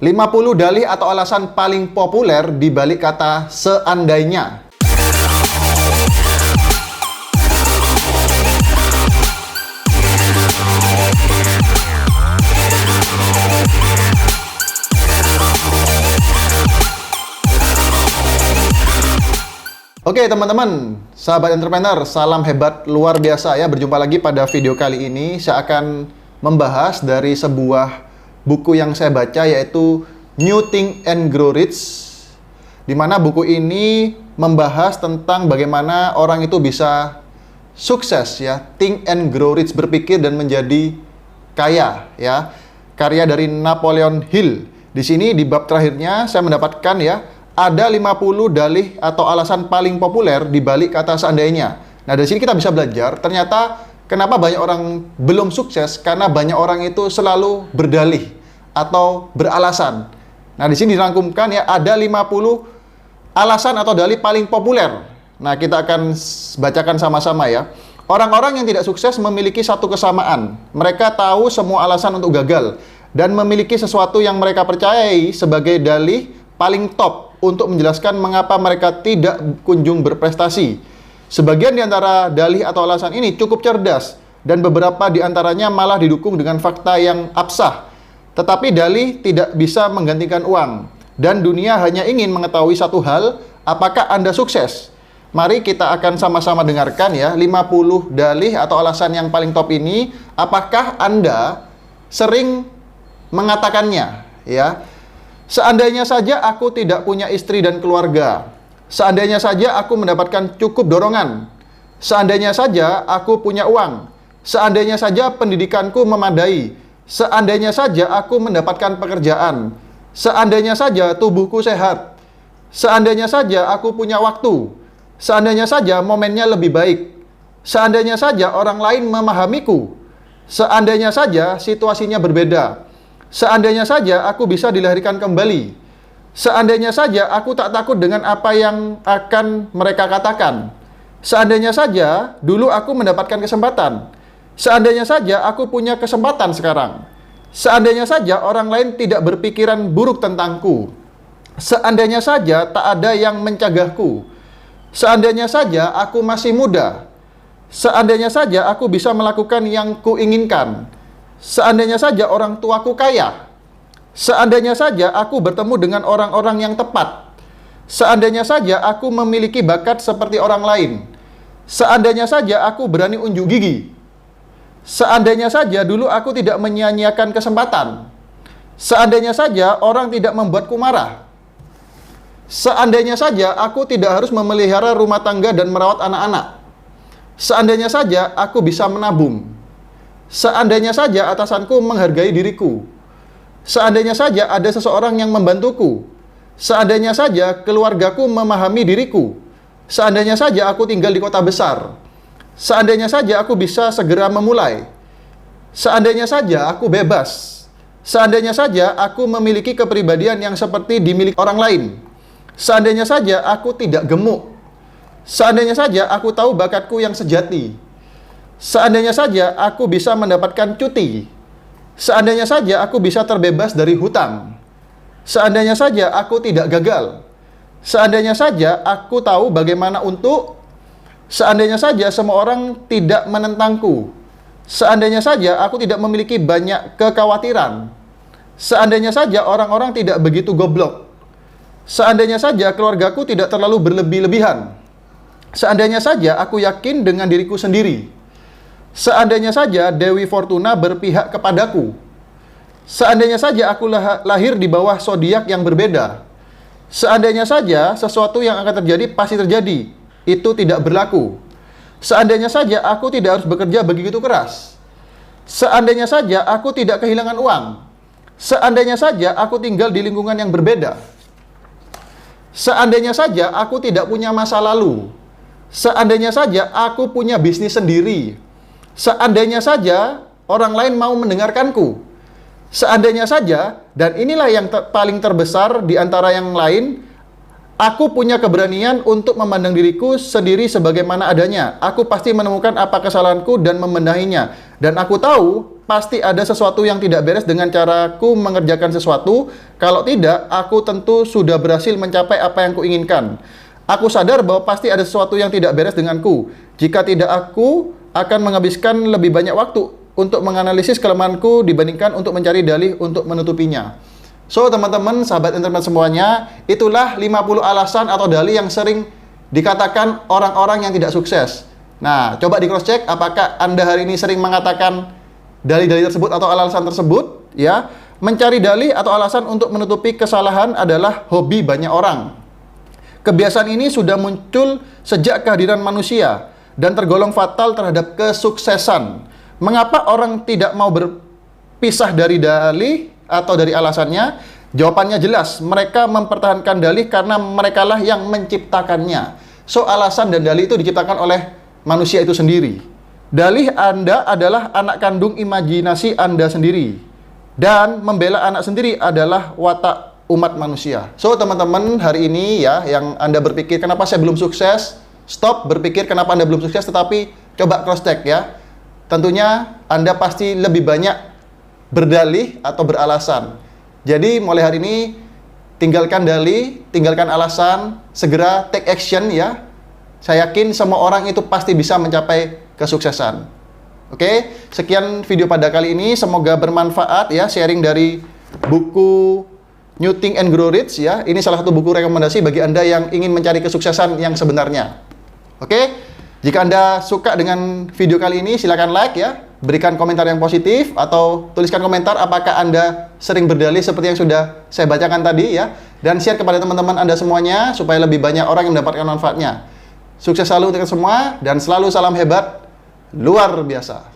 50 dalih atau alasan paling populer di balik kata seandainya. Oke teman-teman, sahabat entrepreneur, salam hebat luar biasa ya. Berjumpa lagi pada video kali ini. Saya akan membahas dari sebuah buku yang saya baca, yaitu New Think and Grow Rich, di mana buku ini membahas tentang bagaimana orang itu bisa sukses ya, think and grow rich, berpikir dan menjadi kaya ya. Karya dari Napoleon Hill. Di sini di bab terakhirnya saya mendapatkan ya, ada 50 dalih atau alasan paling populer di balik kata seandainya. Nah, dari sini kita bisa belajar ternyata kenapa banyak orang belum sukses, karena banyak orang itu selalu berdalih atau beralasan. Nah, di sini dirangkumkan ya, ada 50 alasan atau dalih paling populer. Nah, kita akan bacakan sama-sama ya. Orang-orang yang tidak sukses memiliki satu kesamaan. Mereka tahu semua alasan untuk gagal dan memiliki sesuatu yang mereka percayai sebagai dalih paling top untuk menjelaskan mengapa mereka tidak kunjung berprestasi. Sebagian di antara dalih atau alasan ini cukup cerdas, dan beberapa di antaranya malah didukung dengan fakta yang absah. Tetapi dalih tidak bisa menggantikan uang, dan dunia hanya ingin mengetahui satu hal, apakah Anda sukses? Mari kita akan sama-sama dengarkan ya, 50 dalih atau alasan yang paling top ini, apakah Anda sering mengatakannya ya. Seandainya saja aku tidak punya istri dan keluarga. Seandainya saja aku mendapatkan cukup dorongan. Seandainya saja aku punya uang. Seandainya saja pendidikanku memadai. Seandainya saja aku mendapatkan pekerjaan. Seandainya saja tubuhku sehat. Seandainya saja aku punya waktu. Seandainya saja momennya lebih baik. Seandainya saja orang lain memahamiku. Seandainya saja situasinya berbeda. Seandainya saja aku bisa dilahirkan kembali. Seandainya saja aku tak takut dengan apa yang akan mereka katakan. Seandainya saja dulu aku mendapatkan kesempatan. Seandainya saja aku punya kesempatan sekarang. Seandainya saja orang lain tidak berpikiran buruk tentangku. Seandainya saja tak ada yang mencegahku. Seandainya saja aku masih muda. Seandainya saja aku bisa melakukan yang kuinginkan. Seandainya saja orang tuaku kaya. Seandainya saja aku bertemu dengan orang-orang yang tepat. Seandainya saja aku memiliki bakat seperti orang lain. Seandainya saja aku berani unjuk gigi. Seandainya saja dulu aku tidak menyia-nyiakan kesempatan. Seandainya saja orang tidak membuatku marah. Seandainya saja aku tidak harus memelihara rumah tangga dan merawat anak-anak. Seandainya saja aku bisa menabung. Seandainya saja atasanku menghargai diriku. Seandainya saja ada seseorang yang membantuku. Seandainya saja keluargaku memahami diriku. Seandainya saja aku tinggal di kota besar. Seandainya saja aku bisa segera memulai. Seandainya saja aku bebas. Seandainya saja aku memiliki kepribadian yang seperti dimiliki orang lain. Seandainya saja aku tidak gemuk. Seandainya saja aku tahu bakatku yang sejati. Seandainya saja aku bisa mendapatkan cuti. Seandainya saja aku bisa terbebas dari hutang. Seandainya saja aku tidak gagal. Seandainya saja aku tahu bagaimana untuk. Seandainya saja semua orang tidak menentangku. Seandainya saja aku tidak memiliki banyak kekhawatiran. Seandainya saja orang-orang tidak begitu goblok. Seandainya saja keluargaku tidak terlalu berlebih-lebihan. Seandainya saja aku yakin dengan diriku sendiri. Seandainya saja Dewi Fortuna berpihak kepadaku. Seandainya saja aku lahir di bawah zodiak yang berbeda. Seandainya saja sesuatu yang akan terjadi pasti terjadi. Itu tidak berlaku. Seandainya saja aku tidak harus bekerja begitu keras. Seandainya saja aku tidak kehilangan uang. Seandainya saja aku tinggal di lingkungan yang berbeda. Seandainya saja aku tidak punya masa lalu. Seandainya saja aku punya bisnis sendiri. Seandainya saja orang lain mau mendengarkanku. Seandainya saja, dan inilah yang paling terbesar di antara yang lain, aku punya keberanian untuk memandang diriku sendiri sebagaimana adanya. Aku pasti menemukan apa kesalahanku dan membenahinya. Dan aku tahu pasti ada sesuatu yang tidak beres dengan caraku mengerjakan sesuatu. Kalau tidak, aku tentu sudah berhasil mencapai apa yang kuinginkan. Aku sadar bahwa pasti ada sesuatu yang tidak beres denganku. Jika tidak, aku akan menghabiskan lebih banyak waktu untuk menganalisis kelemahanku dibandingkan untuk mencari dalih untuk menutupinya. So, teman-teman, sahabat internet semuanya, itulah 50 alasan atau dalih yang sering dikatakan orang-orang yang tidak sukses. Nah, coba di cross check apakah Anda hari ini sering mengatakan dalih-dalih tersebut atau alasan tersebut, ya. Mencari dalih atau alasan untuk menutupi kesalahan adalah hobi banyak orang. Kebiasaan ini sudah muncul sejak kehadiran manusia dan tergolong fatal terhadap kesuksesan. Mengapa orang tidak mau berpisah dari dalih atau dari alasannya? Jawabannya jelas, mereka mempertahankan dalih karena merekalah yang menciptakannya. So, alasan dan dalih itu diciptakan oleh manusia itu sendiri. Dalih Anda adalah anak kandung imajinasi Anda sendiri. Dan membela anak sendiri adalah watak umat manusia. So, teman-teman, hari ini ya, yang Anda berpikir, kenapa saya belum sukses? Stop berpikir kenapa Anda belum sukses, tetapi coba cross-check ya. Tentunya Anda pasti lebih banyak berdalih atau beralasan. Jadi, mulai hari ini, tinggalkan dalih, tinggalkan alasan, segera take action ya. Saya yakin semua orang itu pasti bisa mencapai kesuksesan. Oke, sekian video pada kali ini. Semoga bermanfaat ya, sharing dari buku New Think and Grow Rich ya. Ini salah satu buku rekomendasi bagi Anda yang ingin mencari kesuksesan yang sebenarnya. Oke? Jika Anda suka dengan video kali ini, silakan like ya. Berikan komentar yang positif atau tuliskan komentar apakah Anda sering berdalih seperti yang sudah saya bacakan tadi ya. Dan share kepada teman-teman Anda semuanya supaya lebih banyak orang yang mendapatkan manfaatnya. Sukses selalu untuk semua dan selalu salam hebat luar biasa.